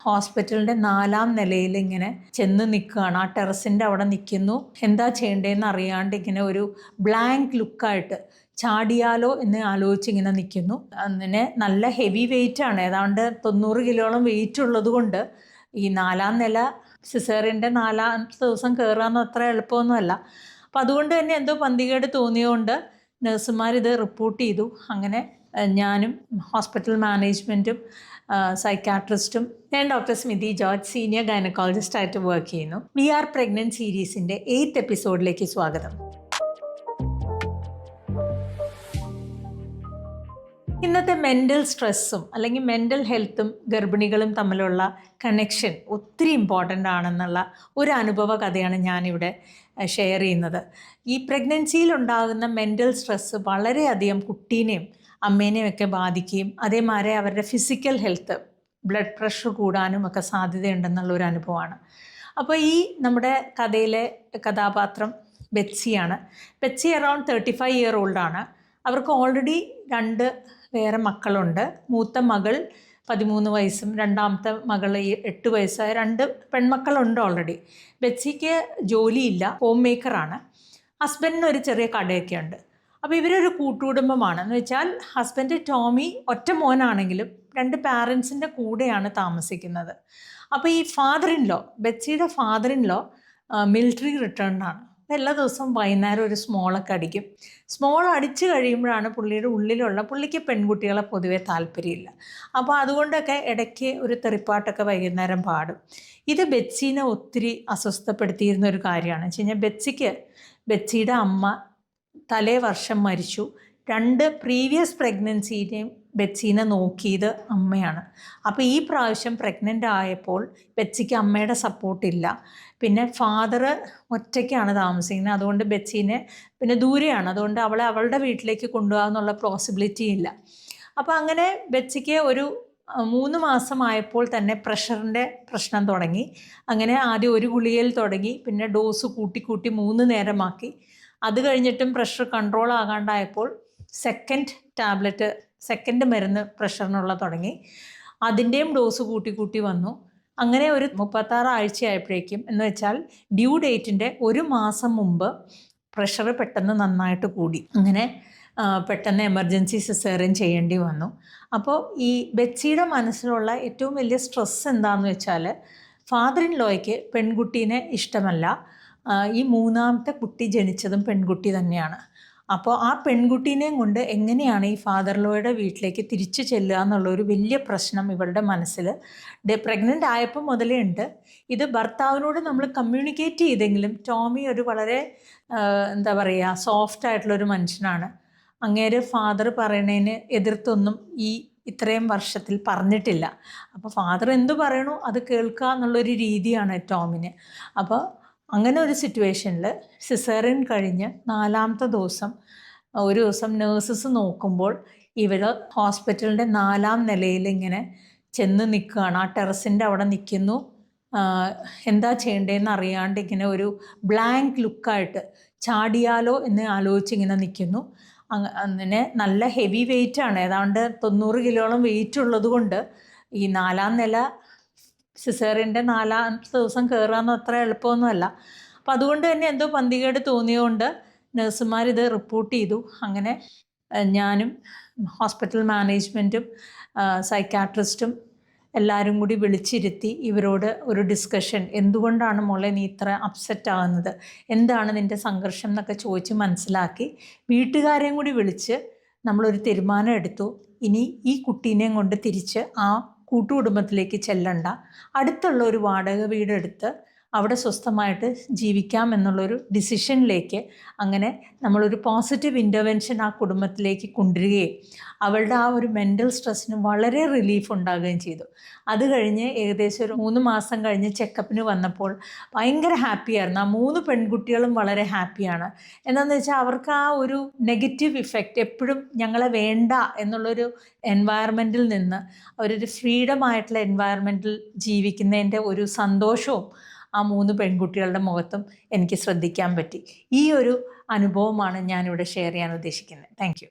ഹോസ്പിറ്റലിൻ്റെ 4-ാം നിലയിൽ ഇങ്ങനെ ചെന്ന് നിൽക്കുകയാണ്. ആ ടെറസിൻ്റെ അവിടെ നിൽക്കുന്നു. എന്താ ചെയ്യേണ്ടതെന്ന് അറിയാണ്ട് ഇങ്ങനെ ഒരു ബ്ലാങ്ക് ലുക്കായിട്ട് ചാടിയാലോ എന്ന് ആലോചിച്ചിങ്ങനെ നിൽക്കുന്നു. അങ്ങനെ നല്ല ഹെവി വെയിറ്റാണ്, ഏതാണ്ട് 90 കിലോളം വെയിറ്റ് ഉള്ളത് കൊണ്ട് ഈ 4-ാം നില സിസേറിയൻ്റെ 4-ാമത്തെ ദിവസം കയറാമെന്ന് അത്ര എളുപ്പമൊന്നുമല്ല. അപ്പോൾ അതുകൊണ്ട് തന്നെ എന്തോ പന്തികേട് തോന്നിയതുകൊണ്ട് നഴ്സുമാരിത് റിപ്പോർട്ട് ചെയ്തു. അങ്ങനെ ഞാനും ഹോസ്പിറ്റൽ മാനേജ്മെൻറ്റും സൈക്കാട്രിസ്റ്റും ഞാൻ ഡോക്ടർ സ്മിതി ജോർജ് സീനിയർ ഗൈനക്കോളജിസ്റ്റായിട്ട് വർക്ക് ചെയ്യുന്നു. വി ആർ പ്രഗ്നൻറ്റ് സീരീസിൻ്റെ 8th എപ്പിസോഡിലേക്ക് സ്വാഗതം. ഇന്നത്തെ മെൻ്റൽ സ്ട്രെസ്സും അല്ലെങ്കിൽ മെൻ്റൽ ഹെൽത്തും ഗർഭിണികളും തമ്മിലുള്ള കണക്ഷൻ ഒത്തിരി ഇമ്പോർട്ടൻ്റ് ആണെന്നുള്ള ഒരു അനുഭവ കഥയാണ് ഞാനിവിടെ ഷെയർ ചെയ്യുന്നത്. ഈ പ്രഗ്നൻസിയിലുണ്ടാകുന്ന മെൻ്റൽ സ്ട്രെസ്സ് വളരെയധികം കുട്ടീനെയും അമ്മേനെയും ഒക്കെ ബാധിക്കുകയും അതേമാതിരി അവരുടെ ഫിസിക്കൽ ഹെൽത്ത്, ബ്ലഡ് പ്രഷർ കൂടാനും ഒക്കെ സാധ്യതയുണ്ടെന്നുള്ളൊരു അനുഭവമാണ്. അപ്പോൾ ഈ നമ്മുടെ കഥയിലെ കഥാപാത്രം ബെറ്റ്സിയാണ്. ബെറ്റ്സി അറൗണ്ട് 35 ഇയർ ഓൾഡാണ്. അവർക്ക് ഓൾറെഡി 2 വേറെ മക്കളുണ്ട്. മൂത്ത മകൾ 13 വയസ്സും രണ്ടാമത്തെ മകൾ 8 വയസ്സായ 2 പെൺമക്കളുണ്ട് ഓൾറെഡി. ബെറ്റ്സിക്ക് ജോലിയില്ല, ഹോം മേക്കറാണ്. ഹസ്ബൻഡിന് ഒരു ചെറിയ കടയൊക്കെ ഉണ്ട്. അപ്പോൾ ഇവരൊരു കൂട്ടുകുടുംബമാണ്. എന്ന് വെച്ചാൽ ഹസ്ബൻഡ് ടോമി ഒറ്റ മോനാണെങ്കിലും 2 പാരൻസിൻ്റെ കൂടെയാണ് താമസിക്കുന്നത്. അപ്പോൾ ഈ ബെറ്റ്സിയുടെ ഫാദർ ഇൻ ലോ മിലിറ്ററി റിട്ടേൺഡാണ്. എല്ലാ ദിവസവും വൈകുന്നേരം ഒരു സ്മോളൊക്കെ അടിക്കും. സ്മോൾ അടിച്ചു കഴിയുമ്പോഴാണ് പുള്ളിക്ക് പെൺകുട്ടികളെ പൊതുവെ താല്പര്യമില്ല. അപ്പോൾ അതുകൊണ്ടൊക്കെ ഇടയ്ക്ക് ഒരു തെറിപ്പാട്ടൊക്കെ വൈകുന്നേരം പാടും. ഇത് ബെറ്റ്സീനെ ഒത്തിരി അസ്വസ്ഥപ്പെടുത്തിയിരുന്ന ഒരു കാര്യമാണ്. വെച്ച് കഴിഞ്ഞാൽ ബെറ്റ്സിയുടെ അമ്മ തലേ വർഷം മരിച്ചു. 2 പ്രീവിയസ് പ്രഗ്നൻസിനെയും ബെറ്റ്സീനെ നോക്കിയത് അമ്മയാണ്. അപ്പോൾ ഈ പ്രാവശ്യം പ്രഗ്നൻ്റ് ആയപ്പോൾ ബെറ്റ്സിക്ക് അമ്മയുടെ സപ്പോർട്ടില്ല. പിന്നെ ഫാദർ ഒറ്റയ്ക്കാണ് താമസിക്കുന്നത്. അതുകൊണ്ട് ബെറ്റ്സീനെ പിന്നെ ദൂരെയാണ്, അതുകൊണ്ട് അവളുടെ വീട്ടിലേക്ക് കൊണ്ടുപോകാമെന്നുള്ള പോസിബിലിറ്റി ഇല്ല. അപ്പോൾ അങ്ങനെ ബെറ്റ്സിക്ക് ഒരു 3 മാസമായപ്പോൾ തന്നെ പ്രഷറിൻ്റെ പ്രശ്നം തുടങ്ങി. അങ്ങനെ ആദ്യം ഒരു ഗുളികയിൽ തുടങ്ങി, പിന്നെ ഡോസ് കൂട്ടി 3 നേരമാക്കി. അത് കഴിഞ്ഞിട്ടും പ്രഷർ കൺട്രോൾ ആകാണ്ടായപ്പോൾ സെക്കൻഡ് മരുന്ന് പ്രഷറിനുള്ള തുടങ്ങി. അതിൻ്റെയും ഡോസ് കൂട്ടി വന്നു. അങ്ങനെ ഒരു 36 ആഴ്ചയായപ്പോഴേക്കും, എന്ന് വെച്ചാൽ ഡ്യൂ ഡേറ്റിൻ്റെ 1 മാസം മുമ്പ് പ്രഷർ പെട്ടെന്ന് നന്നായിട്ട് കൂടി. അങ്ങനെ പെട്ടെന്ന് എമർജൻസി സിസേറിയൻ ചെയ്യേണ്ടി വന്നു. അപ്പോൾ ഈ ബെറ്റ്സിയുടെ മനസ്സിലുള്ള ഏറ്റവും വലിയ സ്ട്രെസ് എന്താണെന്ന് വെച്ചാൽ, ഫാദർ ഇൻ ലോയ്ക്ക് പെൺകുട്ടീനെ ഇഷ്ടമല്ല. ഈ 3-ാമത്തെ കുട്ടി ജനിച്ചതും പെൺകുട്ടി തന്നെയാണ്. അപ്പോൾ ആ പെൺകുട്ടീനെയും കൊണ്ട് എങ്ങനെയാണ് ഈ ഫാദർ ലോയുടെ വീട്ടിലേക്ക് തിരിച്ചു ചെല്ലുക എന്നുള്ളൊരു വലിയ പ്രശ്നം ഇവളുടെ മനസ്സിൽ പ്രഗ്നൻ്റ് ആയപ്പോൾ മുതലേ ഉണ്ട്. ഇത് ഭർത്താവിനോട് നമ്മൾ കമ്മ്യൂണിക്കേറ്റ് ചെയ്തെങ്കിലും ടോമി ഒരു വളരെ സോഫ്റ്റ് ആയിട്ടുള്ളൊരു മനുഷ്യനാണ്. അങ്ങേര് ഫാദർ പറയണതിന് എതിർത്തൊന്നും ഇത്രയും വർഷത്തിൽ പറഞ്ഞിട്ടില്ല. അപ്പോൾ ഫാദർ എന്തു പറയണോ അത് കേൾക്കുക എന്നുള്ളൊരു രീതിയാണ് ടോമിന്. അപ്പോൾ അങ്ങനെ ഒരു സിറ്റുവേഷനിൽ സിസേറിയൻ കഴിഞ്ഞ് 4-ാമത്തെ ദിവസം ഒരു ദിവസം നേഴ്സസ് നോക്കുമ്പോൾ ഇവർ ഹോസ്പിറ്റലിൻ്റെ 4-ാം നിലയിൽ ഇങ്ങനെ ചെന്ന് നിൽക്കുകയാണ്. ആ ടെറസിൻ്റെ അവിടെ നിൽക്കുന്നു. എന്താ ചെയ്യേണ്ടതെന്ന് അറിയാണ്ട് ഇങ്ങനെ ഒരു ബ്ലാങ്ക് ലുക്കായിട്ട് ചാടിയാലോ എന്ന് ആലോചിച്ചിങ്ങനെ നിൽക്കുന്നു. അങ്ങനെ നല്ല ഹെവി വെയിറ്റാണ്, ഏതാണ്ട് 90 കിലോളം വെയിറ്റ് ഉള്ളത് കൊണ്ട് ഈ 4-ാം നില സിസേറിയൻ്റെ 4-ാമത്തെ ദിവസം കയറാമെന്ന് അത്ര എളുപ്പമൊന്നുമല്ല. അപ്പോൾ അതുകൊണ്ട് തന്നെ എന്തോ പന്തികേട് തോന്നിയതുകൊണ്ട് നഴ്സുമാരിത് റിപ്പോർട്ട് ചെയ്തു. അങ്ങനെ ഞാനും ഹോസ്പിറ്റൽ മാനേജ്മെൻറ്റും സൈക്കാട്രിസ്റ്റും എല്ലാവരും കൂടി വിളിച്ചിരുത്തി ഇവരോട് ഒരു ഡിസ്കഷൻ, എന്തുകൊണ്ടാണ് മോളെ നീ ഇത്ര അപ്സെറ്റ് ആകുന്നത്, എന്താണ് നിൻ്റെ സംഘർഷം എന്നൊക്കെ ചോദിച്ച് മനസ്സിലാക്കി വീട്ടുകാരെയും കൂടി വിളിച്ച് നമ്മളൊരു തീരുമാനം എടുത്തു. ഇനി ഈ കുട്ടീനെയും കൊണ്ട് തിരിച്ച് ആ കൂട്ടുകുടുംബത്തിലേക്ക് ചെല്ലണ്ട, അടുത്തുള്ള ഒരു വാടക വീടെടുത്ത് അവിടെ സ്വസ്ഥമായിട്ട് ജീവിക്കാം എന്നുള്ളൊരു ഡിസിഷനിലേക്ക് അങ്ങനെ നമ്മളൊരു പോസിറ്റീവ് ഇൻ്റർവെൻഷൻ ആ കുടുംബത്തിലേക്ക് കൊണ്ടുവരികയും അവളുടെ ആ ഒരു മെൻ്റൽ സ്ട്രെസ്സിന് വളരെ റിലീഫ് ഉണ്ടാകുകയും ചെയ്തു. അത് കഴിഞ്ഞ് ഏകദേശം ഒരു 3 മാസം കഴിഞ്ഞ് ചെക്കപ്പിന് വന്നപ്പോൾ ഭയങ്കര ഹാപ്പിയായിരുന്നു. ആ 3 പെൺകുട്ടികളും വളരെ ഹാപ്പിയാണ്. എന്താണെന്ന് വെച്ചാൽ അവർക്ക് ആ ഒരു നെഗറ്റീവ് ഇഫക്റ്റ് എപ്പോഴും ഞങ്ങളെ വേണ്ട എന്നുള്ളൊരു എൻവയറമെൻറ്റിൽ നിന്ന് അവരൊരു ഫ്രീഡമായിട്ടുള്ള എൻവയറമെൻറ്റിൽ ജീവിക്കുന്നതിൻ്റെ ഒരു സന്തോഷവും ആ 3 പെൺകുട്ടികളുടെ മുഖത്തും എനിക്ക് ശ്രദ്ധിക്കാൻ പറ്റി. ഈ ഒരു അനുഭവമാണ് ഞാനിവിടെ ഷെയർ ചെയ്യാൻ ഉദ്ദേശിക്കുന്നത്. Thank you.